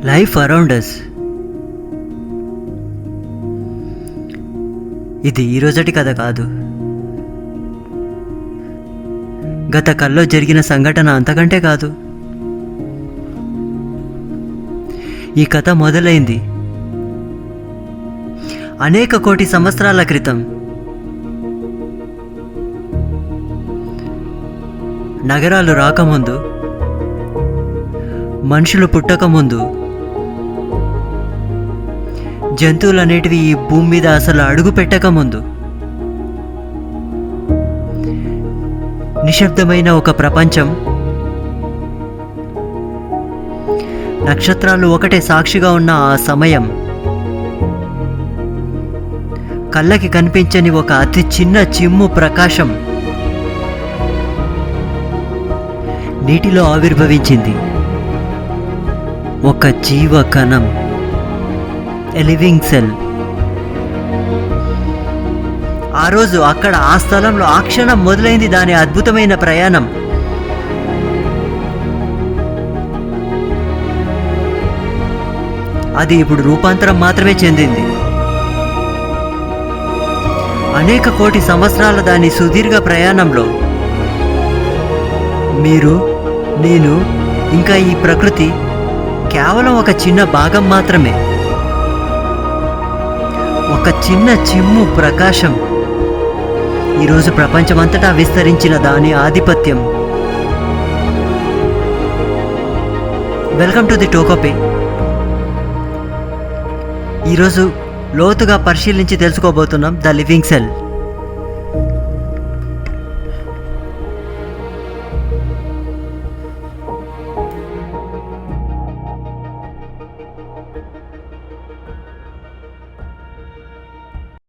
Life around us. ఇది ఈరోజటి కథ కాదు. గత కల్లో జరిగిన సంఘటన అంతకంటే కాదు. ఈ కథ మొదలైంది అనేక కోటి సంవత్సరాల క్రితం. నగరాలు రాకముందు, మనుషులు పుట్టకముందు, జంతువులు అనేటివి ఈ భూమి మీద అసలు అడుగు పెట్టకముందు, నిశ్శబ్దమైన ఒక ప్రపంచం, నక్షత్రాలు ఒకటే సాక్షిగా ఉన్న ఆ సమయం, కళ్ళకి కనిపించని ఒక అతి చిన్న చిమ్ము ప్రకాశం నీటిలో ఆవిర్భవించింది. ఒక జీవ కణం, ఎ లివింగ్ సెల్. ఆ రోజు అక్కడ ఆ స్థలంలో ఆ క్షణం మొదలైంది దాని అద్భుతమైన ప్రయాణం. అది ఇప్పుడు రూపాంతరం మాత్రమే చెందింది. అనేక కోటి సంవత్సరాల దాని సుదీర్ఘ ప్రయాణంలో మీరు, నేను, ఇంకా ఈ ప్రకృతి కేవలం ఒక చిన్న భాగం మాత్రమే. ఒక చిన్న చిమ్ము ప్రకాశం ఈరోజు ప్రపంచమంతటా విస్తరించిన దాని ఆధిపత్యం. వెల్కమ్ టు ది టోకోపే. ఈరోజు లోతుగా పరిశీలించి తెలుసుకోబోతున్నాం ద లివింగ్ సెల్.